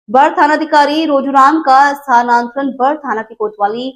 बर थानाधिकारी रोजूराम का स्थानांतरण बर थाना के कोतवाली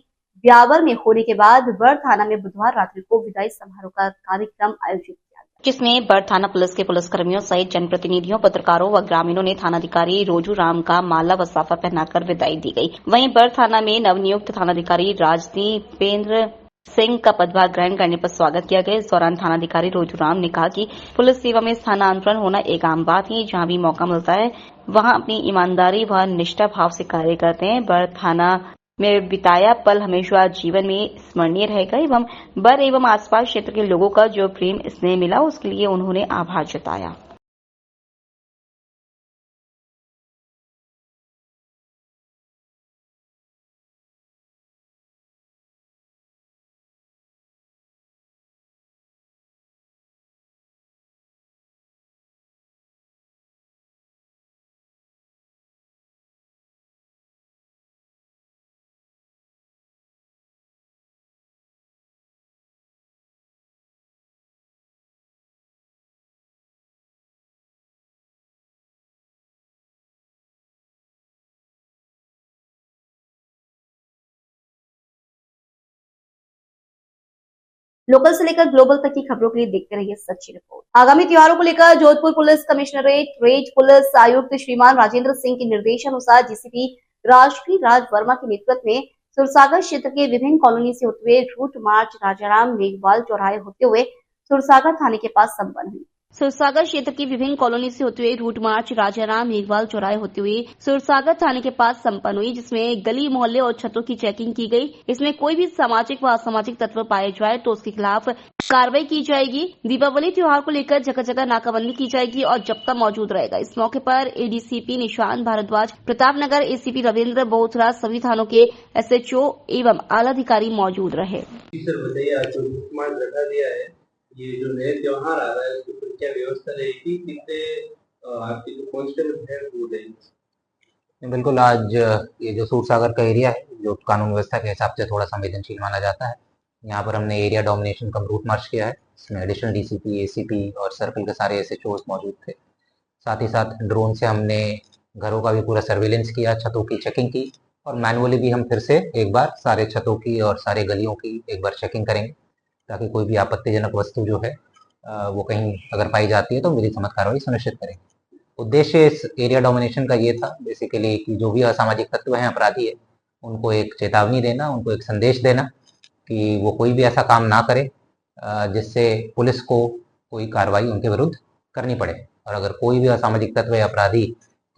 ब्यावर में होने के बाद बर थाना में बुधवार रात्रि को विदाई समारोह का कार्यक्रम आयोजित किया गया, जिसमें बर थाना पुलिस के पुलिसकर्मियों सहित जनप्रतिनिधियों, पत्रकारों व ग्रामीणों ने थानाधिकारी रोजूराम का माला व साफा पहनाकर विदाई दी गई। वहीं बर थाना में नवनियुक्त थानाधिकारी राजदीपेंद्र सिंह का पदभार ग्रहण करने पर स्वागत किया गया। इस दौरान थानाधिकारी रोजूराम ने कहा कि पुलिस सेवा में स्थानांतरण होना एक आम बात है। जहां भी मौका मिलता है वहां अपनी ईमानदारी व निष्ठा भाव से कार्य करते हैं। बर थाना में बिताया पल हमेशा जीवन में स्मरणीय रहेगा एवं बर एवं आसपास क्षेत्र के लोगों का जो प्रेम स्नेह मिला उसके लिए उन्होंने आभार जताया। लोकल से लेकर ग्लोबल तक की खबरों के लिए देखते रहिए सच्ची रिपोर्ट। आगामी त्योहारों को लेकर Jodhpur police commissionerate range police आयुक्त श्रीमान राजेंद्र सिंह के निर्देशानुसार डीसीपी राष्ट्रीय राज वर्मा के नेतृत्व में सुरसागर क्षेत्र के विभिन्न कॉलोनी से होते हुए रूट मार्च राजाराम मेघवाल चौराहे होते हुए सुरसागर थाने के पास संपन्न हुई। सुरसागर क्षेत्र की विभिन्न कॉलोनी से होते हुए रूट मार्च राजाराम मेघवाल चौराहे होते हुए सुरसागर थाने के पास संपन्न हुई, जिसमें गली मोहल्ले और छतों की चेकिंग की गई। इसमें कोई भी सामाजिक व असामाजिक तत्व पाए जाए तो उसके खिलाफ कार्रवाई की जाएगी। दीपावली त्योहार को लेकर जगह जगह नाकाबंदी की जाएगी और जब्ता मौजूद रहेगा। इस मौके पर एडीसीपी निशांत भारद्वाज, प्रतापनगर एसीपी रविंद्र बोथरा, सभी थानों के एसएचओ एवं आला अधिकारी मौजूद रहे। ये जो नया त्योहार आ रहा है उसके ऊपर क्या व्यवस्था रहेगी, कितने आपके जो कांस्टेबल है वो रहेंगे? बिल्कुल, आज ये जो सूरसागर का एरिया है जो कानून व्यवस्था के हिसाब से थोड़ा संवेदनशील माना जाता है, यहाँ पर हमने एरिया डोमिनेशन कम रूट मार्च किया है। इसमें एडिशनल डीसीपी, एसीपी और सर्कल के सारे एसएचओस मौजूद थे। साथ ही साथ ड्रोन से हमने घरों का भी पूरा सर्विलेंस किया, छतों की चेकिंग की और मैनुअली भी हम फिर से एक बार सारे छतों की और सारे गलियों की एक बार चेकिंग करेंगे, ताकि कोई भी आपत्तिजनक वस्तु जो है वो कहीं अगर पाई जाती है तो विधि सम्मत कार्रवाई सुनिश्चित करेंगे। उद्देश्य इस एरिया डोमिनेशन का ये था बेसिकली कि जो भी असामाजिक तत्व हैं, अपराधी है, उनको एक चेतावनी देना, उनको एक संदेश देना कि वो कोई भी ऐसा काम ना करे जिससे पुलिस को कोई कार्रवाई उनके विरुद्ध करनी पड़े। और अगर कोई भी असामाजिक तत्व या अपराधी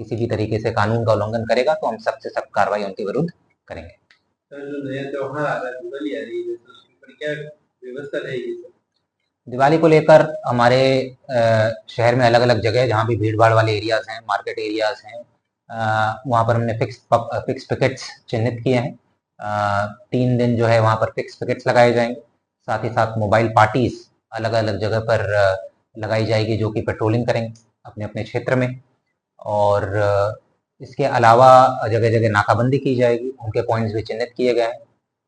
किसी भी तरीके से कानून का उल्लंघन करेगा तो हम सबसे सख्त कार्रवाई उनके विरुद्ध करेंगे। सर, जो नया त्योहार आ रहा है, दिवाली आ रही है, तो उसके ऊपर क्या व्यवस्था रहेगी सर? दिवाली को लेकर हमारे शहर में अलग अलग जगह जहाँ भी भीड़ भाड़ वाले एरियाज हैं, मार्केट एरियाज हैं, वहाँ पर हमने फिक्स पिकेट्स चिन्हित किए हैं। 3 दिन जो है वहाँ पर फिक्स पिकेट्स लगाए जाएंगे। साथ ही साथ मोबाइल पार्टीज अलग अलग जगह पर लगाई जाएगी जो कि पेट्रोलिंग करेंगे अपने अपने क्षेत्र में। और इसके अलावा जगह जगह नाकाबंदी की जाएगी, उनके पॉइंट्स भी चिन्हित किए गए हैं।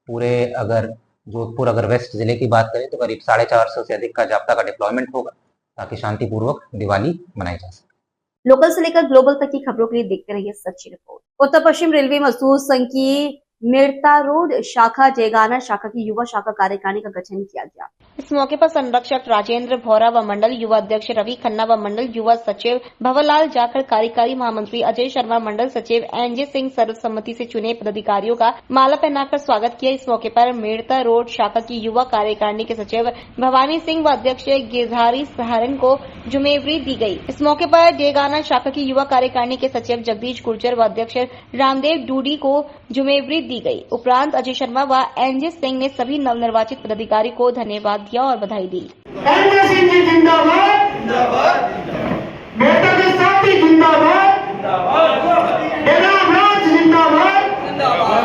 पूरे अगर जोधपुर अगर वेस्ट जिले की बात करें तो करीब 450 से अधिक का जाब्ता का डिप्लॉयमेंट होगा ताकि शांतिपूर्वक दिवाली मनाई जा सके। लोकल से लेकर ग्लोबल तक की खबरों के लिए देखते रहिए सच्ची रिपोर्ट। उत्तर पश्चिम रेलवे मजदूर संघ की मेड़ता रोड शाखा जयगाना शाखा की युवा शाखा कार्यकारिणी का गठन किया गया। इस मौके पर संरक्षक राजेंद्र भौरा व मंडल युवा अध्यक्ष रवि खन्ना व मंडल युवा सचिव भवरलाल जाखड़, कार्यकारी महामंत्री अजय शर्मा, मंडल सचिव एनजे सिंह सर्वसम्मति से चुने पदाधिकारियों का माला पहनाकर स्वागत किया। इस मौके पर मेड़ता रोड शाखा की युवा कार्यकारिणी के सचिव भवानी सिंह व अध्यक्ष गिरधारी सहारन को जुम्मेवारी दी गई। इस मौके पर जयगाना शाखा की युवा कार्यकारिणी के सचिव जगदीश गुर्जर व अध्यक्ष रामदेव डूडी को जुम्मेवारी दी गई। उपरांत अजय शर्मा व एनजे सिंह ने सभी नवनिर्वाचित पदाधिकारी को धन्यवाद दिया और बधाई दी। एनजे सिंह जी जिंदाबाद, जिंदाबाद, बेटा के साथी जिंदाबाद, जिंदाबाद, राज जिंदाबाद, जिंदाबाद,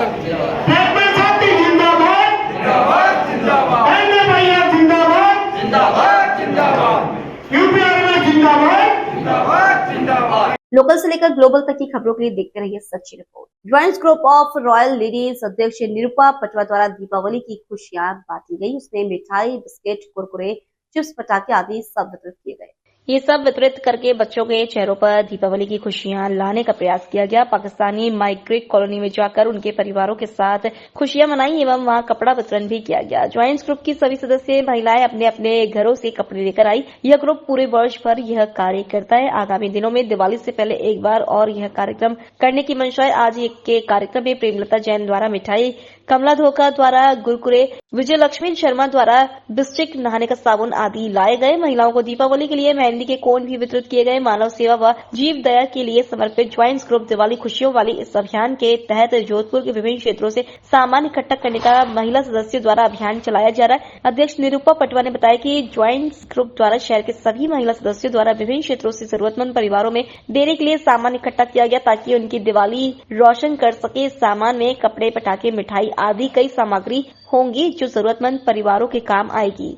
साथी जिंदाबाद, जिंदाबाद, जिंदाबाद, एनजे भैया जिंदाबाद, जिंदाबाद, जिंदाबाद, यूपीआर जिंदाबाद, जिंदाबाद, जिंदाबाद। लोकल से लेकर ग्लोबल तक की खबरों के लिए देखते रहिए सच्ची report. Joints group of royal ladies अध्यक्ष निरूपा पटवा द्वारा दीपावली की खुशियां बांटी गई। उसमें मिठाई, बिस्किट, कुरकुरे, चिप्स, पटाखे आदि सब वितरित किए गए। ये सब वितरित करके बच्चों के चेहरों पर दीपावली की खुशियां लाने का प्रयास किया गया। पाकिस्तानी माइग्रेंट कॉलोनी में जाकर उनके परिवारों के साथ खुशियां मनाई एवं वहां कपड़ा वितरण भी किया गया। ज्वाइंट्स ग्रुप की सभी सदस्य महिलाएं अपने अपने घरों से कपड़े लेकर आई। यह ग्रुप पूरे वर्ष भर यह कार्य करता है। आगामी दिनों में दिवाली से पहले एक बार और यह कार्यक्रम करने की मंशा है। आज के कार्यक्रम में प्रेमलता जैन द्वारा मिठाई, कमला धोखा द्वारा गुरकुरे, विजय लक्ष्मी शर्मा द्वारा बिस्टिक, नहाने का साबुन आदि लाए गए। महिलाओं को दीपावली के लिए मेहंदी के कोन भी वितरित किए गए। मानव सेवा व जीव दया के लिए समर्पित ज्वाइंट्स ग्रुप दिवाली खुशियों वाली इस अभियान के तहत जोधपुर के विभिन्न क्षेत्रों से सामान इकट्ठा करने का महिला सदस्यों द्वारा अभियान चलाया जा रहा है। अध्यक्ष निरूपा पटवा ने बताया कि ज्वाइंट्स ग्रुप द्वारा शहर के सभी महिला सदस्यों द्वारा विभिन्न क्षेत्रों से जरूरतमंद परिवारों में देने के लिए सामान इकट्ठा किया गया ताकि उनकी दिवाली रोशन कर सके। इस सामान में कपड़े, पटाखे, मिठाई आदि कई सामग्री होंगी जो जरूरतमंद परिवारों के काम आएगी।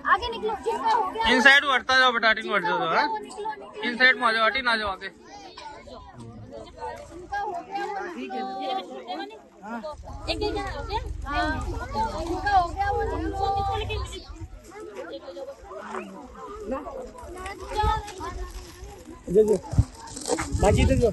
आगे निकलो, जिसका हो गया इन साइड बढ़ता जाओ, बटाटी बढ़ जाओ। हाँ, इन साइड में आ जाओ, हटी ना जाओ आगे। एक हो गया, जिसका हो गया वो बाजी दे दो।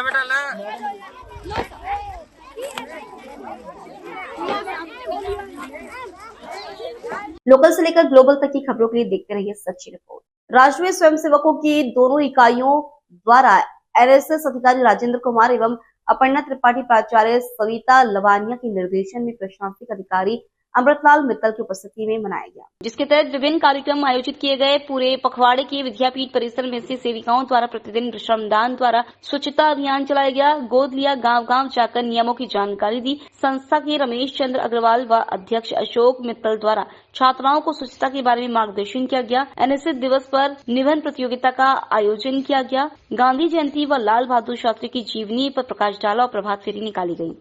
बेटा ले। लोकल से लेकर ग्लोबल तक की खबरों के लिए देखते रहिए सच्ची रिपोर्ट। राष्ट्रीय स्वयंसेवकों की दोनों इकाइयों द्वारा एनएसएस अधिकारी राजेंद्र कुमार एवं अपर्णा त्रिपाठी, प्राचार्य सविता लवानिया के निर्देशन में प्रशासनिक अधिकारी अमृतलाल मित्तल की उपस्थिति में मनाया गया, जिसके तहत विभिन्न कार्यक्रम आयोजित किए गए। पूरे पखवाड़े के विद्यापीठ परिसर में से सेविकाओं द्वारा प्रतिदिन श्रमदान द्वारा स्वच्छता अभियान चलाया गया। गोद लिया, गांव गांव जाकर नियमों की जानकारी दी। संस्था के रमेश चंद्र अग्रवाल व अध्यक्ष अशोक मित्तल द्वारा छात्राओं को स्वच्छता के बारे में मार्गदर्शन किया गया। एनएसएस दिवस पर निबंध प्रतियोगिता का आयोजन किया गया। गांधी जयंती व लाल बहादुर शास्त्री की जीवनी पर प्रकाश डाला और प्रभात फेरी निकाली गयी।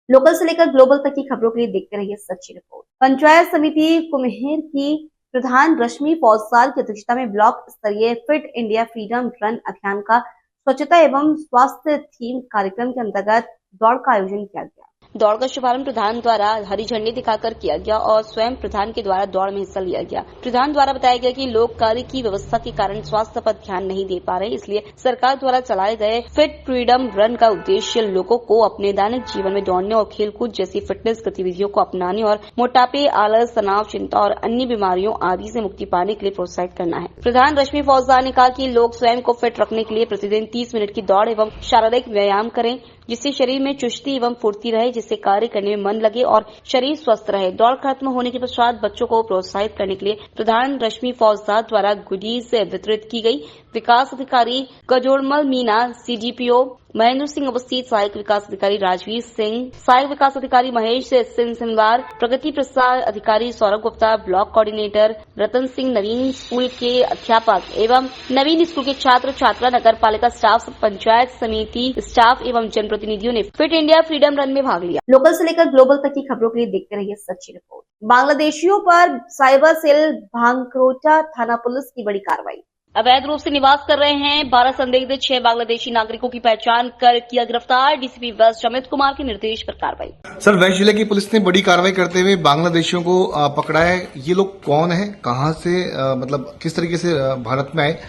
लोकल से लेकर ग्लोबल तक की खबरों के लिए देखते रहिए सच्ची रिपोर्ट। पंचायत समिति कुम्हेर की प्रधान रश्मि फौजदार की अध्यक्षता में ब्लॉक स्तरीय फिट इंडिया फ्रीडम रन अभियान का स्वच्छता एवं स्वास्थ्य थीम कार्यक्रम के अंतर्गत दौड़ का आयोजन किया गया। दौड़ का शुभारंभ प्रधान द्वारा हरी झंडी दिखाकर किया गया और स्वयं प्रधान के द्वारा दौड़ में हिस्सा लिया गया। प्रधान द्वारा बताया गया कि लोग कार्य की व्यवस्था के कारण स्वास्थ्य पर ध्यान नहीं दे पा रहे, इसलिए सरकार द्वारा चलाए गए फिट फ्रीडम रन का उद्देश्य लोगों को अपने दैनिक जीवन में दौड़ने और खेलकूद जैसी फिटनेस गतिविधियों को अपनाने और मोटापे, आलस, तनाव, चिंता और अन्य बीमारियों आदि से मुक्ति पाने के लिए प्रोत्साहित करना है। प्रधान रश्मि फौजदार ने कहा कि लोग स्वयं को फिट रखने के लिए प्रतिदिन 30 मिनट की दौड़ एवं शारीरिक व्यायाम करें, जिससे शरीर में चुस्ती एवं फुर्ती रहे, जिससे कार्य करने में मन लगे और शरीर स्वस्थ रहे। दौड़ खत्म होने के पश्चात बच्चों को प्रोत्साहित करने के लिए प्रधान रश्मि फौजदार द्वारा गुडीज वितरित की गई। विकास अधिकारी कजोड़मल मीना, CDPO महेंद्र सिंह अवस्थी, सहायक विकास अधिकारी राजवीर सिंह, सहायक विकास अधिकारी महेश सिंहवार, प्रगति प्रसाद अधिकारी सौरभ गुप्ता, ब्लॉक कोऑर्डिनेटर रतन सिंह, नवीन स्कूल के अध्यापक एवं नवीन स्कूल के छात्र छात्रा, नगर पालिका स्टाफ, पंचायत समिति स्टाफ एवं जनप्रतिनिधियों ने फिट इंडिया फ्रीडम रन में भाग लिया। लोकल से लेकर ग्लोबल तक की खबरों के लिए देखते रहिए सच्ची रिपोर्ट। बांग्लादेशियों पर साइबर सेल भांगरोटा थाना पुलिस की बड़ी कार्रवाई। अवैध रूप से निवास कर रहे हैं 12 संदिग्ध 6 बांग्लादेशी नागरिकों की पहचान कर किया गिरफ्तार। डीसीपी वेस्ट अमित कुमार के निर्देश पर कार्रवाई। सर, वेस्ट जिले की पुलिस ने बड़ी कार्रवाई करते हुए बांग्लादेशियों को पकड़ा है। ये लोग कौन है, कहां से मतलब किस तरीके से भारत में आए,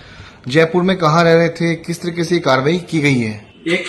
जयपुर में कहां रह रहे थे, किस तरीके से कार्रवाई की गई है? एक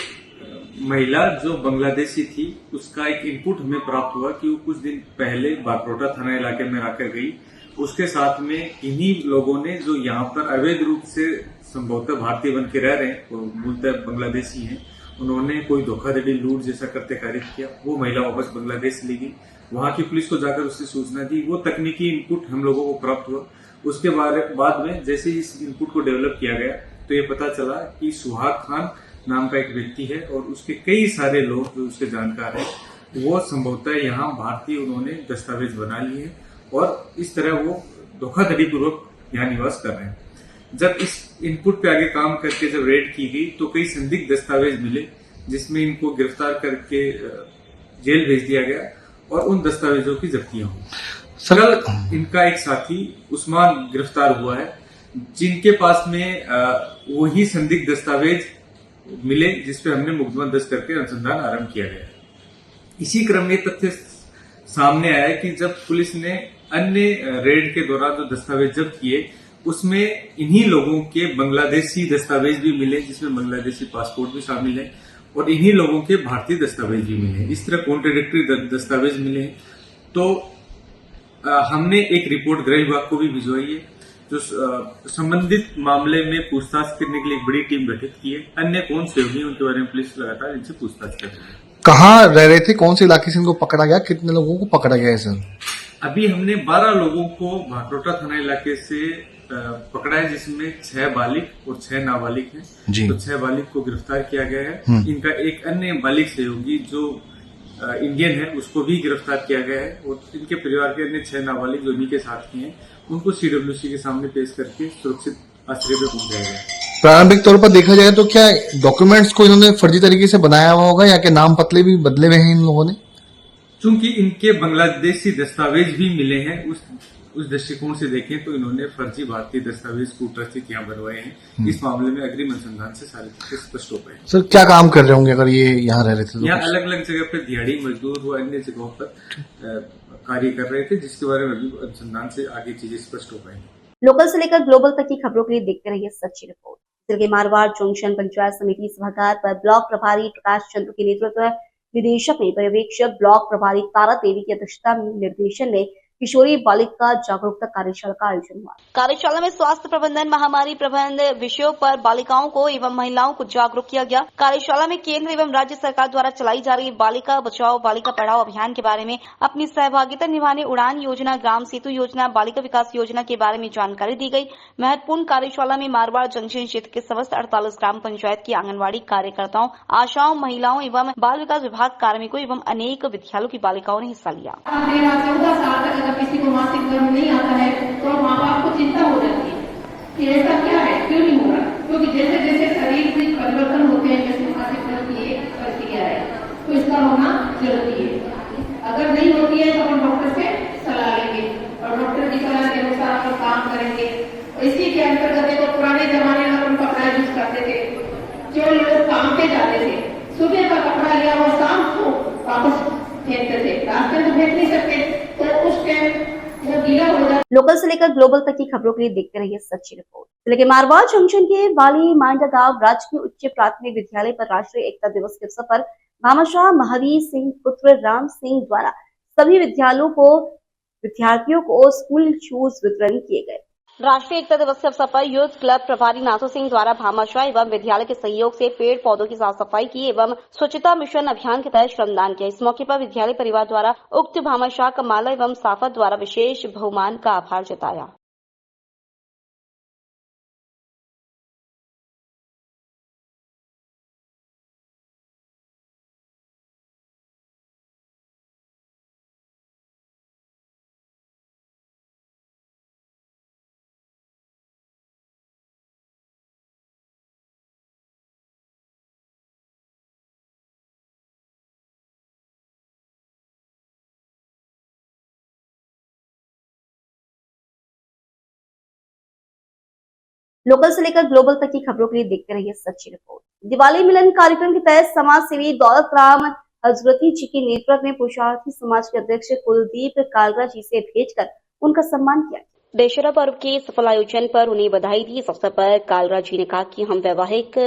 महिला जो बांग्लादेशी थी, उसका एक इनपुट हमें प्राप्त हुआ कि वो कुछ दिन पहले बागरोटा थाना इलाके में आकर गई। उसके साथ में इन्हीं लोगों ने जो यहाँ पर अवैध रूप से संभवतः भारतीय बन के रह रहे हैं, वो मूलतः बांग्लादेशी हैं, उन्होंने कोई धोखाधड़ी लूट जैसा कृत्य कारित किया। वो महिला वापस बांग्लादेश ली गई। वहां की पुलिस को जाकर उससे सूचना दी। वो तकनीकी इनपुट हम लोगों को प्राप्त हुआ। उसके बाद में जैसे ही इस इनपुट को डेवलप किया गया तो ये पता चला कि सुहाग खान नाम का एक व्यक्ति है और उसके कई सारे लोग जो उसके जानकार है, वो संभवतः यहाँ भारतीय उन्होंने दस्तावेज बना लिए हैं और इस तरह वो धोखाधड़ी पूर्वक यहाँ निवास कर रहे हैं। जब इस इनपुट पे आगे काम करके जब रेड की गई तो कई संदिग्ध दस्तावेज मिले, जिसमें इनको गिरफ्तार करके जेल भेज दिया गया और उन दस्तावेजों की जब्तियां हुई। कल इनका एक साथी उस्मान गिरफ्तार हुआ है, जिनके पास में वही संदिग्ध दस्तावेज मिले जिसपे हमने मुकदमा दर्ज करके अनुसंधान आरंभ किया गया। इसी क्रम में तथ्य सामने आया कि जब पुलिस ने अन्य रेड के दौरान जो दस्तावेज जब्त किए, उसमें इन्हीं लोगों के बांग्लादेशी दस्तावेज भी मिले, जिसमें बांग्लादेशी पासपोर्ट भी शामिल है और इन्हीं लोगों के भारतीय दस्तावेज भी मिले। इस तरह कॉन्ट्राडिक्टरी दस्तावेज मिले। तो हमने एक रिपोर्ट गृह विभाग को भी भिजवाई है, जो संबंधित मामले में पूछताछ करने के लिए एक बड़ी टीम गठित की है। अन्य कौन से होगी उनके बारे में पुलिस लगातार इनसे पूछताछ कर रही है। कहाँ रह रहे थे, कौन से इलाके से इनको पकड़ा गया, कितने लोगों को पकड़ा गया है सर? अभी हमने 12 लोगों को भागरोटा थाना इलाके से पकड़ा है, जिसमें 6 बालिग और 6 नाबालिग हैं। तो 6 बालिग को गिरफ्तार किया गया है। इनका एक अन्य बालिग सहयोगी जो इंडियन है, उसको भी गिरफ्तार किया गया है और इनके परिवार के अन्य 6 नाबालिग जो इन्हीं के साथ की हैं, उनको सीडब्ल्यूसी के सामने पेश करके सुरक्षित आश्रय में पहुंचाया गया है। प्रारंभिक तौर पर देखा जाए तो क्या डॉक्यूमेंट्स को इन्होंने फर्जी तरीके से बनाया हुआ होगा या कि नाम पतले भी बदले हुए हैं इन लोगों ने? चूंकि इनके बांग्लादेशी दस्तावेज भी मिले हैं, उस दृष्टिकोण से देखें तो इन्होंने फर्जी भारतीय दस्तावेज कूटस्थित यहाँ बनवाए हैं। इस मामले में अग्रिम अनुसंधान से सारे तथ्य स्पष्ट हो पाए। सर, क्या काम कर रहे होंगे अगर ये यहाँ रह रहे थे? यहाँ अलग अलग जगह पर दिहाड़ी मजदूर व अन्य जगहों पर कार्य कर रहे थे, जिसके बारे में अभी अनुसंधान से आगे चीजें स्पष्ट हो पाएंगी। लोकल से लेकर ग्लोबल तक की खबरों के लिए देखते रहिए सच्ची रिपोर्ट। जिले के मारवाड़ जंक्शन पंचायत समिति सभागार पर ब्लॉक प्रभारी प्रकाश चंद्र के नेतृत्व निदेशक ने पर्यवेक्षक ब्लॉक प्रभारी तारा देवी की अध्यक्षता में निर्देशन ने किशोरी बालिका जागरूकता कार्यशाला का आयोजन हुआ। कार्यशाला में स्वास्थ्य प्रबंधन, महामारी प्रबंधन विषयों पर बालिकाओं को एवं महिलाओं को जागरूक किया गया। कार्यशाला में केंद्र एवं राज्य सरकार द्वारा चलाई जा रही बालिका बचाओ बालिका पढ़ाओ अभियान के बारे में अपनी सहभागिता निभाने उड़ान योजना, ग्राम सेतु योजना, बालिका विकास योजना के बारे में जानकारी दी गई। महत्वपूर्ण कार्यशाला में मारवाड़ जंक्शन क्षेत्र के समस्त 48 ग्राम पंचायत की आंगनबाड़ी कार्यकर्ताओं, आशाओं, महिलाओं एवं बाल विकास विभाग कार्मिकों एवं अनेक विद्यालयों की बालिकाओं ने हिस्सा लिया। किसी को मासिक धर्म नहीं आता है तो माँ बाप को चिंता हो जाती है कि ऐसा क्या है, क्यों नहीं हो रहा, क्योंकि जैसे जैसे शरीर में परिवर्तन होते हैं, जैसे मासिक धर्म की एक प्रक्रिया है, तो इसका होना जरूरी है। अगर नहीं होती है तो हम डॉक्टर से सलाह लेंगे और डॉक्टर की सलाह के अनुसार हम काम करेंगे। इसी के अंतर्गत देखो, पुराने जमाने में हम कपड़ा यूज करते थे, जो लोग काम पे जाते थे, सुबह का कपड़ा लिया वो शाम को वापस फेंकते थे, रास्ते में फेंक नहीं सकते, तो उस टाइम वो गीला हो जाता। लोकल से लेकर ग्लोबल तक की खबरों के लिए देखते रहिए सच्ची रिपोर्ट। जिले के मारवाड़ जंक्शन के वाली मांडा गांव राजकीय उच्च प्राथमिक विद्यालय पर राष्ट्रीय एकता दिवस के अवसर पर भामाशाह महावीर सिंह पुत्र राम सिंह द्वारा सभी विद्यार्थियों को स्कूल शूज वितरण किए गए। राष्ट्रीय एकता दिवस के अवसर पर यूथ क्लब प्रभारी नाथू सिंह द्वारा भामाशाह एवं विद्यालय के सहयोग से पेड़ पौधों की साफ सफाई की एवं स्वच्छता मिशन अभियान के तहत श्रमदान किया। इस मौके पर विद्यालय परिवार द्वारा उक्त भामाशाह का माला एवं साफा द्वारा विशेष बहुमान का आभार जताया। लोकल से लेकर ग्लोबल तक की खबरों के लिए देखते रहिए सच्ची रिपोर्ट। दिवाली मिलन कार्यक्रम के तहत समाज सेवी दौलत राम हजरती जी के नेतृत्व में पुरुषार्थी समाज के अध्यक्ष कुलदीप कालरा जी से भेंटकर उनका सम्मान किया। दशहरा पर्व के सफल आयोजन पर उन्हें बधाई दी। इस अवसर पर कालरा जी ने कहा कि हम वैवाहिक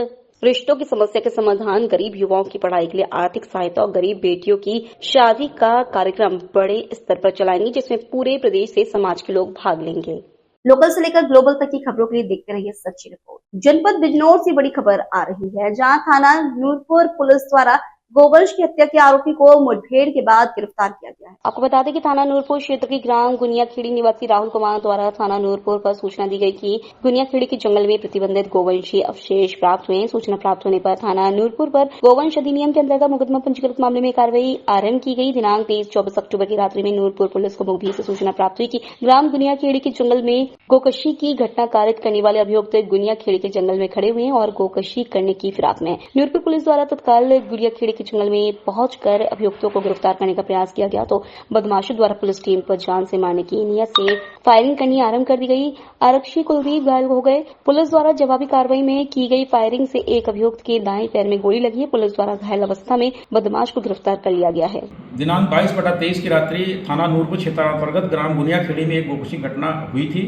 रिश्तों की समस्या के समाधान, गरीब युवाओं की पढ़ाई के लिए आर्थिक सहायता और गरीब बेटियों की शादी का कार्यक्रम बड़े स्तर पर चलाएंगे, जिसमें पूरे प्रदेश से समाज के लोग भाग लेंगे। लोकल से लेकर ग्लोबल तक की खबरों के लिए देखते रहिए सच्ची रिपोर्ट। जनपद बिजनौर से बड़ी खबर आ रही है, जहां थाना नूरपुर पुलिस द्वारा गोवंश की हत्या के आरोपी को मुठभेड़ के बाद गिरफ्तार किया गया है। आपको बता दें कि थाना नूरपुर क्षेत्र के ग्राम गुनियाखेड़ी निवासी राहुल कुमार द्वारा थाना नूरपुर पर सूचना दी गई कि गुनियाखेड़ी के जंगल में प्रतिबंधित गोवंशीय अवशेष प्राप्त हुए। सूचना प्राप्त होने पर थाना नूरपुर पर गोवंश अधिनियम के अंतर्गत मुकदमा पंजीकृत मामले में कार्रवाई आरंभ की गई। दिनांक 23-24 अक्टूबर की रात्रि में नूरपुर पुलिस को मुखबिर से सूचना प्राप्त हुई कि ग्राम गुनियाखेड़ी के जंगल में गोकशी की घटना कारित करने वाले अभियुक्त गुनियाखेड़ी के जंगल में खड़े हुए हैं और गोकशी करने की फिराक में। नूरपुर पुलिस द्वारा तत्काल गुनियाखेड़ी के जंगल में पहुंचकर अभियुक्तों को गिरफ्तार करने का प्रयास किया गया तो बदमाशों द्वारा पुलिस टीम पर जान से मारने की नीयत से फायरिंग करनी आरंभ कर दी गई। आरक्षी कुलदीप घायल हो गए। पुलिस द्वारा जवाबी कार्रवाई में की गई फायरिंग से एक अभियुक्त के दाएं पैर में गोली लगी है। पुलिस द्वारा घायल अवस्था में बदमाश को गिरफ्तार कर लिया गया है। दिनांक 22/23 की रात्रि थाना नूरपुर क्षेत्र अंतर्गत ग्राम गुनियाखेड़ी में एक गोकशी घटना हुई थी,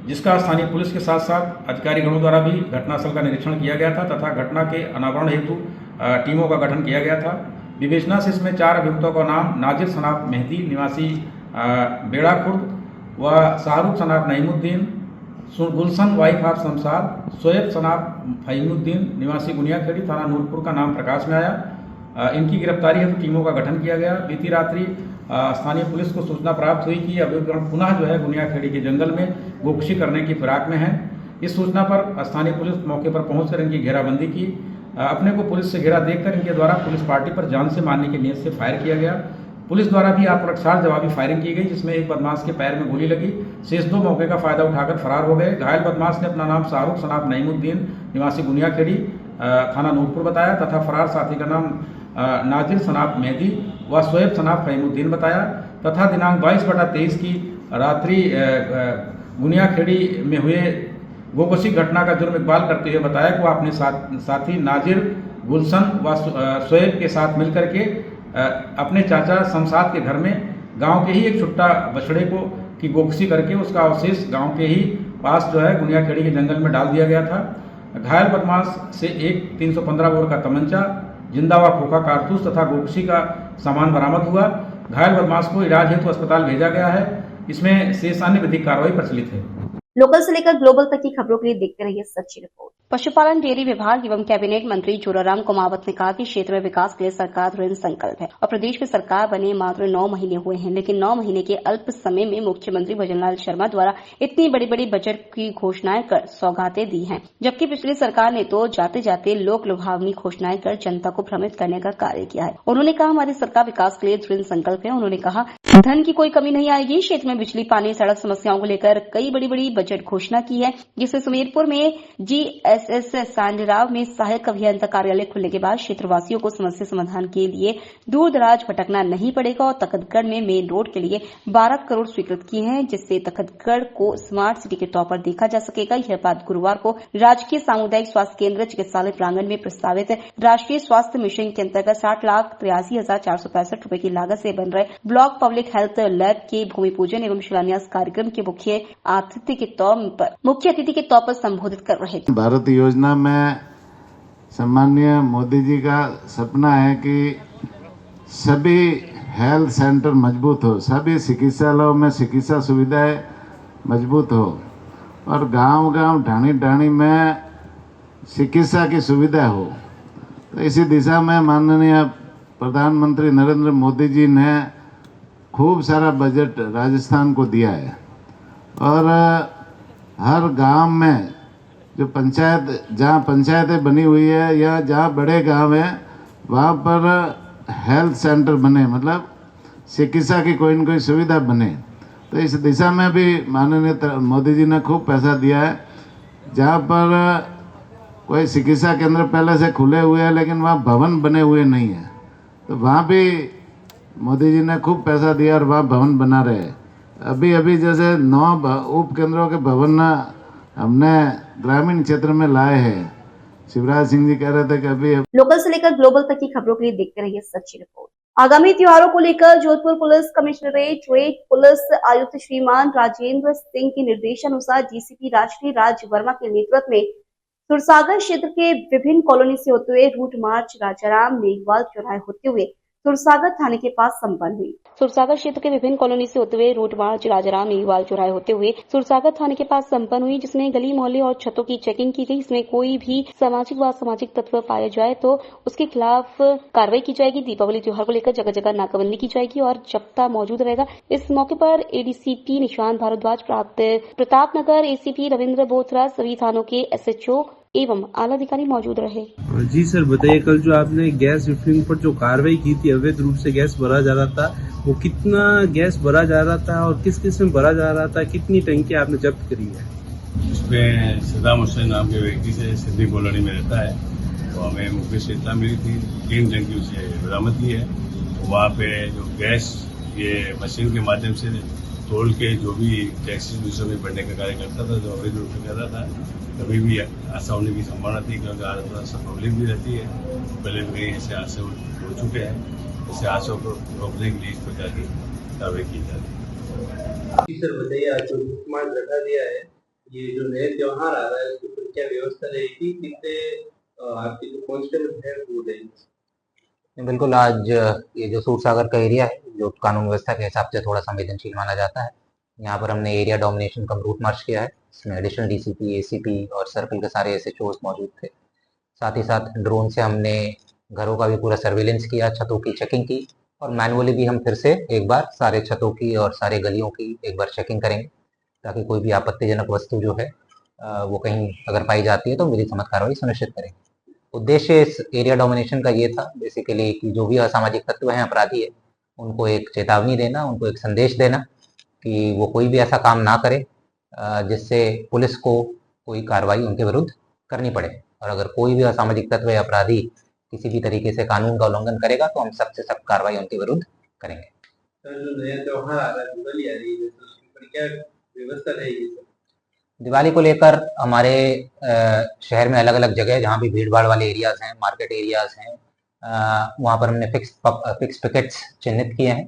जिसका स्थानीय पुलिस के साथ साथ अधिकारीगणों द्वारा भी घटनास्थल का निरीक्षण किया गया था तथा घटना के अनावरण हेतु टीमों का गठन किया गया था। विवेचना से इसमें 4 अभियुक्तों का नाम नाजिर सनाफ मेहदी निवासी बेड़ा खुर्द व शाहरुख सनाफ नईमुद्दीन, गुलशन वाइफ ऑफ शमशाद, शोएब सनाफ फहीमुद्दीन निवासी गुनियाखेड़ी थाना नूरपुर का नाम प्रकाश में आया। इनकी गिरफ्तारी हेतु टीमों का गठन किया गया। बीती रात्रि स्थानीय पुलिस को सूचना प्राप्त हुई कि अभियुक्त पुनः जो है गुनियाखेड़ी के जंगल में गोकशी करने की फिराक में है। इस सूचना पर स्थानीय पुलिस मौके पर पहुंचकर इनकी घेराबंदी की। अपने को पुलिस से घेरा देखकर इनके द्वारा पुलिस पार्टी पर जान से मारने की नीयत से फायर किया गया। पुलिस द्वारा भी आत्मरक्षा जवाबी फायरिंग की गई, जिसमें एक बदमाश के पैर में गोली लगी। शेष 2 मौके का फायदा उठाकर फरार हो गए। घायल बदमाश ने अपना नाम शाहरुख सनाफ नईमुद्दीन निवासी गुनियाखेड़ी थाना नूरपुर बताया तथा फरार साथी का नाम नाजिर सनाफ मेहदी व शोएब सनाफ फहीमुद्दीन बताया तथा दिनांक 22/23 की रात्रि गुनियाखेड़ी में हुए गोकशी घटना का जुर्म इकबाल करते हुए बताया कि वह अपने साथी नाजिर, गुलशन व शोएब के साथ मिलकर के अपने चाचा शमशाद के घर में गांव के ही एक छुट्टा बछड़े को की गोकशी करके उसका अवशेष गांव के ही पास जो है गुनियाखेड़ी के जंगल में डाल दिया गया था। घायल बदमाश से एक 315 बोर का तमंचा, जिंदा व खोखा कारतूस तथा गोकशी का सामान बरामद हुआ। घायल बदमाश को इलाज हेतु अस्पताल भेजा गया है। इसमें शेष अन्य विधिक कार्रवाई प्रचलित है। लोकल से लेकर ग्लोबल तक की खबरों के लिए देखते रहिए सच्ची रिपोर्ट। पशुपालन डेयरी विभाग एवं कैबिनेट मंत्री जोराराम कुमावत ने कहा कि क्षेत्र में विकास के लिए सरकार दृढ़ संकल्प है और प्रदेश में सरकार बने मात्र 9 महीने हुए हैं, लेकिन 9 महीने के अल्प समय में मुख्यमंत्री भजनलाल शर्मा द्वारा इतनी बड़ी बड़ी बजट की घोषणाएं कर सौगातें दी हैं, जबकि पिछली सरकार ने तो जाते जाते लोक लुभावनी घोषणाएं कर जनता को भ्रमित करने का कार्य किया है। उन्होंने कहा हमारी सरकार विकास के लिए दृढ़ संकल्प है। उन्होंने कहा धन की कोई कमी नहीं आएगी। क्षेत्र में बिजली, पानी, सड़क समस्याओं को लेकर कई बड़ी बड़ी बजट घोषणा की है, जिससे सुमेरपुर में GSS सांडराव में सहायक अभियंता कार्यालय खुलने के बाद क्षेत्रवासियों को समस्या समाधान के लिए दूर दराज भटकना नहीं पड़ेगा और तखतगढ़ में मेन रोड के लिए 12 करोड़ स्वीकृत किए हैं, जिससे तखतगढ़ को स्मार्ट सिटी के तौर पर देखा जा सकेगा। यह बात गुरुवार को राजकीय सामुदायिक स्वास्थ्य केंद्र चिकित्सालय प्रांगण में प्रस्तावित राष्ट्रीय स्वास्थ्य मिशन के अंतर्गत 60,83,465 रूपये की लागत से बन रहे ब्लॉक पब्लिक हेल्थ लैब के भूमि पूजन एवं शिलान्यास कार्यक्रम के मुख्य अतिथि के तौर पर संबोधित कर रहे थे। भारत योजना में सम्माननीय मोदी जी का सपना है कि सभी हेल्थ सेंटर मजबूत हो, सभी चिकित्सालयों में चिकित्सा सुविधाएं मजबूत हो और गांव-गांव, ढाणी-ढाणी में चिकित्सा की सुविधा हो। तो इसी दिशा में माननीय प्रधानमंत्री नरेंद्र मोदी जी ने खूब सारा बजट राजस्थान को दिया है और हर गांव में जो पंचायत, जहाँ पंचायतें बनी हुई है या जहाँ बड़े गांव हैं, वहाँ पर हेल्थ सेंटर बने, मतलब चिकित्सा की कोई न कोई सुविधा बने। तो इस दिशा में भी माननीय मोदी जी ने खूब पैसा दिया है। जहाँ पर कोई चिकित्सा केंद्र पहले से खुले हुए हैं लेकिन वहाँ भवन बने हुए नहीं है, तो वहाँ भी मोदी जी ने खूब पैसा दिया और वहाँ भवन बना रहे हैं। अभी जैसे 9 उप केंद्रों के भवन हमने ग्रामीण क्षेत्र में लाए हैं। शिवराज सिंह जी कह रहे थे कि अभी लोकल से लेकर ग्लोबल तक की खबरों के लिए देखते रहिए सच्ची रिपोर्ट। आगामी त्योहारों को लेकर Jodhpur police commissionerate red police आयुक्त श्रीमान राजेंद्र सिंह के निर्देशानुसार डीसीपी राष्ट्रीय राज वर्मा के नेतृत्व में सुरसागर क्षेत्र के विभिन्न कॉलोनी से होते हुए रूट मार्च राजाराम मेघवाल चौराहे होते हुए सुरसागर थाने के पास संपन्न हुई। सुरसागर क्षेत्र के विभिन्न कॉलोनी से होते हुए रूट मार्च राजाराम मेघवाल चौराहे होते हुए सुरसागर थाने के पास संपन्न हुई, जिसमें गली मोहल्ले और छतों की चेकिंग की गई। इसमें कोई भी सामाजिक व असामाजिक तत्व पाया जाए तो उसके खिलाफ कार्रवाई की जाएगी। दीपावली त्योहार को लेकर जगह जगह नाकाबंदी की जाएगी और जब्ता मौजूद रहेगा। इस मौके पर एडीसीपी निशांत भारद्वाज, प्रतापनगर एसीपी रविंद्र बोथरा, सभी थानों के एसएचओ एवं आला अधिकारी मौजूद रहे। जी सर, बताइए, कल जो आपने गैस रिफिलिंग पर जो कार्रवाई की थी, अवैध रूप से गैस भरा जा रहा था, वो कितना गैस भरा जा रहा था और किस किस में भरा जा रहा था, कितनी टंकी आपने जब्त करी है? इसमें सदाम हुसैन नाम के व्यक्ति से सिद्धि कॉलोनी में रहता है, तो हमें मुख्य से इतना मिली थी, 3 टंकी उसे बरामद की है। तो वहाँ पे जो गैस ये मशीन के माध्यम से तोड़ के जो भी टैक्सी में बढ़ने का कार्य करता था, जो अवैध रूप से कर रहा था, कभी भी ऐसा होने की संभावना थी, क्योंकि थोड़ा सा पब्लिक भी रहती है। पहले भी कहीं ऐसे हादसे हो चुके हैं, ऐसे हादसों को रोकने के लिए इस प्रकार की कार्रवाई की जा रही है। सर बताइए, आज जो मार्च रखा गया है, ये जो नए त्योहार आ रहा है, उसके ऊपर क्या व्यवस्था रहेगी? कितने आपके जो कांस्टेबल है वो रहेंगे? बिल्कुल, आज ये जो सूरसागर का एरिया है, जो कानून व्यवस्था के हिसाब से थोड़ा संवेदनशील माना जाता है, यहाँ पर हमने एरिया डोमिनेशन का रूट मार्च किया है। इसमें एडिशनल डीसीपी, एसीपी और सर्कल के सारे एसएचओ मौजूद थे। साथ ही साथ ड्रोन से हमने घरों का भी पूरा सर्विलेंस किया, छतों की चेकिंग की और मैनुअली भी हम फिर से एक बार सारे छतों की और सारे गलियों की एक बार चेकिंग करेंगे, ताकि कोई भी आपत्तिजनक वस्तु जो है वो कहीं अगर पाई जाती है तो विधि सम्मत कार्रवाई सुनिश्चित करेंगे। उद्देश्य इस एरिया डोमिनेशन का ये था बेसिकली कि जो भी असामाजिक तत्व हैं, अपराधी है, उनको एक चेतावनी देना, उनको एक संदेश देना कि वो कोई भी ऐसा काम ना करे जिससे पुलिस को कोई कार्रवाई उनके विरुद्ध करनी पड़े। और अगर कोई भी असामाजिक तत्व या अपराधी किसी भी तरीके से कानून का उल्लंघन करेगा तो हम सख्त से सख्त कार्रवाई उनके विरुद्ध करेंगे। सर, जो नया त्योहार आ रहा है, दिवाली आ रही है, तो उसके ऊपर क्या व्यवस्था रहेगी सर? दिवाली को लेकर हमारे शहर में अलग अलग जगह जहाँ भी भीड़ भाड़ वाले एरियाज हैं, मार्केट एरियाज हैं, वहाँ पर हमने फिक्स पिकेट्स चिन्हित किए हैं।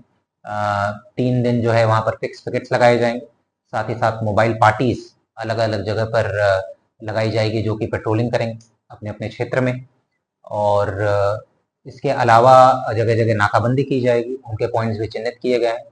3 दिन जो है वहाँ पर फिक्स पिकेट्स लगाए जाएंगे। साथ ही साथ मोबाइल पार्टीज अलग अलग जगह पर लगाई जाएगी, जो कि पेट्रोलिंग करेंगे अपने अपने क्षेत्र में। और इसके अलावा जगह जगह नाकाबंदी की जाएगी, उनके पॉइंट्स भी चिन्हित किए गए हैं।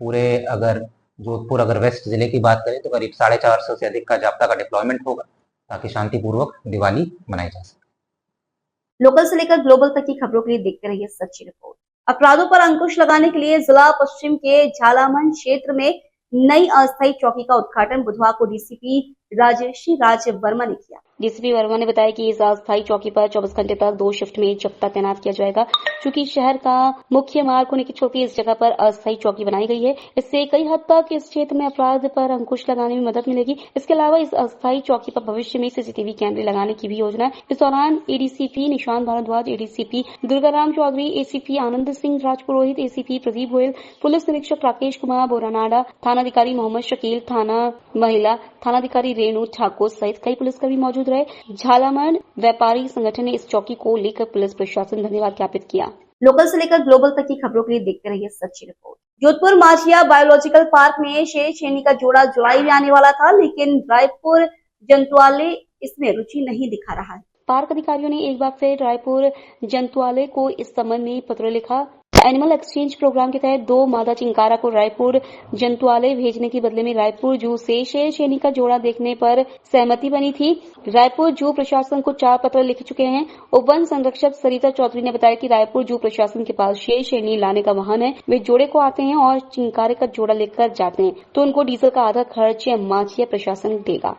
पूरे अगर जोधपुर अगर वेस्ट जिले की बात करें तो करीब 450 से अधिक का जाब्ता का डिप्लॉयमेंट होगा, ताकि शांतिपूर्वक दिवाली मनाई जा सके। लोकल से लेकर ग्लोबल तक की खबरों के लिए देखते रहिए सच्ची रिपोर्ट। अपराधों पर अंकुश लगाने के लिए जिला पश्चिम के झालामन क्षेत्र में नई अस्थायी चौकी का उद्घाटन बुधवार को डीसीपी राजेश्री राज वर्मा ने किया। डीसीपी वर्मा ने बताया कि इस अस्थायी चौकी पर 24 घंटे तक 2 शिफ्ट में जब्ता तैनात किया जाएगा। चूंकि शहर का मुख्य मार्ग होने के चलते इस जगह पर अस्थायी चौकी बनाई गई है। इससे कई हद तक इस क्षेत्र में अपराध पर अंकुश लगाने में मदद मिलेगी। इसके अलावा इस अस्थायी चौकी पर भविष्य में सीसीटीवी कैमरे लगाने की भी योजना है। इस दौरान ADCP Nishant Bhardwaj, ADCP Durgaram Chaudhary, ACP Anand Singh Rajpurohit, ACP Pradeep Goyal, police निरीक्षक राकेश कुमार बोरानाडा, थानाधिकारी मोहम्मद शकील, थाना महिला थानाधिकारी रेणु ठाकुर सहित कई पुलिसकर्मी मौजूद रहे। झालामन व्यापारी संगठन ने इस चौकी को लेकर पुलिस प्रशासन धन्यवाद ज्ञापित किया। लोकल से लेकर ग्लोबल तक की खबरों के लिए देखते रहिए सच्ची रिपोर्ट। जोधपुर माझिया बायोलॉजिकल पार्क में शेर शेरनी का जोड़ा जुलाई में आने वाला था, लेकिन रायपुर जंतुआलय इसमें रुचि नहीं दिखा रहा है। पार्क अधिकारियों ने एक बार फिर रायपुर जंतुआलय को इस संबंध में पत्र लिखा। एनिमल एक्सचेंज प्रोग्राम के तहत 2 मादा चिंकारा को रायपुर जंतुआलय भेजने के बदले में रायपुर जू से शेर शेरनी का जोड़ा देखने पर सहमति बनी थी। रायपुर जू प्रशासन को 4 पत्र लिख चुके हैं। उपवन संरक्षक सरिता चौधरी ने बताया कि रायपुर जू प्रशासन के पास शेर शेरनी लाने का वाहन है। वे जोड़े को आते हैं और चिंकारे का जोड़ा लेकर जाते हैं, तो उनको डीजल का आधा खर्च माझिया प्रशासन देगा।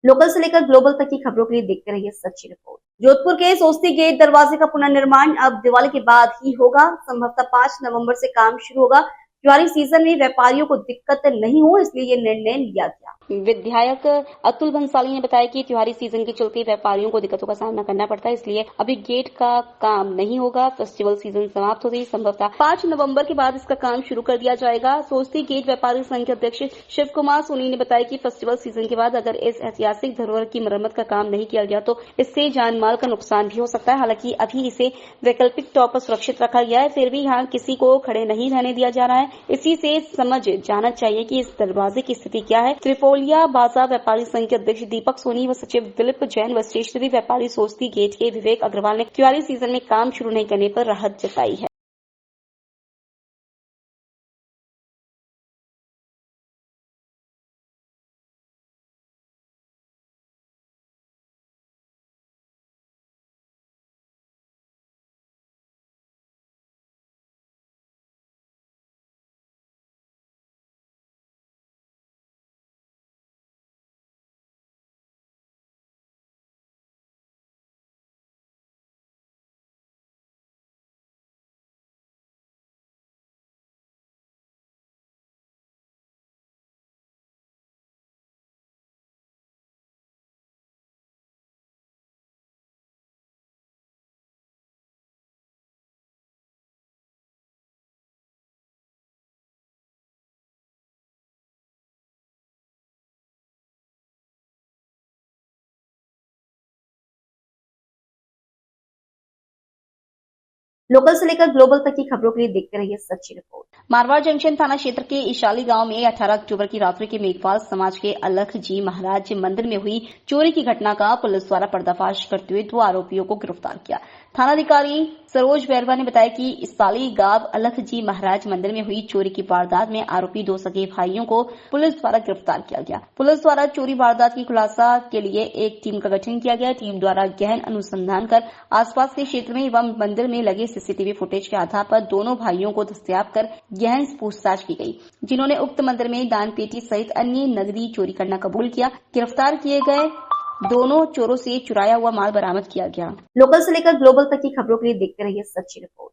लोकल से लेकर ग्लोबल तक की खबरों के लिए देखते रहिए सच्ची रिपोर्ट। जोधपुर के सोस्ती गेट दरवाजे का पुनर्निर्माण अब दिवाली के बाद ही होगा। संभवतः 5 नवंबर से काम शुरू होगा। त्योहारी सीजन में व्यापारियों को दिक्कत नहीं हो, इसलिए ये निर्णय लिया गया। विधायक अतुल भंसाली ने बताया कि त्योहारी सीजन के चलते व्यापारियों को दिक्कतों का सामना करना पड़ता है, इसलिए अभी गेट का काम नहीं होगा। फेस्टिवल सीजन समाप्त होते ही संभवतः 5 नवंबर के बाद इसका काम शुरू कर दिया जाएगा। सोस्ती गेट व्यापारी संघ के अध्यक्ष शिव कुमार सोनी ने बताया कि फेस्टिवल सीजन के बाद अगर इस ऐतिहासिक धरोहर की मरम्मत का काम नहीं किया गया तो इससे जान माल का नुकसान भी हो सकता है। हालांकि अभी इसे वैकल्पिक तौर पर सुरक्षित रखा गया है, फिर भी यहाँ किसी को खड़े नहीं रहने दिया जा रहा है। इसी से समझ जाना चाहिए कि इस दरवाजे की स्थिति क्या है। त्रिपोलिया बाजार व्यापारी संघ के अध्यक्ष दीपक सोनी व सचिव दिलीप जैन व स्टेशनरी व्यापारी सोस्ती गेट के विवेक अग्रवाल ने त्योहारी सीजन में काम शुरू नहीं करने पर राहत जताई है। लोकल से लेकर ग्लोबल तक की खबरों के लिए देखते रहिए सच्ची रिपोर्ट। मारवाड़ जंक्शन थाना क्षेत्र के इशाली गांव में 18 अक्टूबर की रात्रि के मेघवाल समाज के अलख जी महाराज मंदिर में हुई चोरी की घटना का पुलिस द्वारा पर्दाफाश करते हुए 2 आरोपियों को गिरफ्तार किया। थानाधिकारी सरोज बैरवा ने बताया कि इसाली गांव अलख जी महाराज मंदिर में हुई चोरी की वारदात में आरोपी 2 सगे भाइयों को पुलिस द्वारा गिरफ्तार किया गया। पुलिस द्वारा चोरी वारदात की खुलासा के लिए एक टीम का गठन किया गया। टीम द्वारा गहन अनुसंधान कर आसपास के क्षेत्र में एवं मंदिर में लगे सीसीटीवी फुटेज के आधार पर दोनों भाइयों को दस्तयाब कर गहन पूछताछ की गई, जिन्होंने उक्त मंदिर में दान पेटी सहित अन्य नगदी चोरी करना कबूल किया। गिरफ्तार किए गए दोनों चोरों से चुराया हुआ माल बरामद किया गया। लोकल से लेकर ग्लोबल तक की खबरों के लिए देखते रहिए सच्ची रिपोर्ट।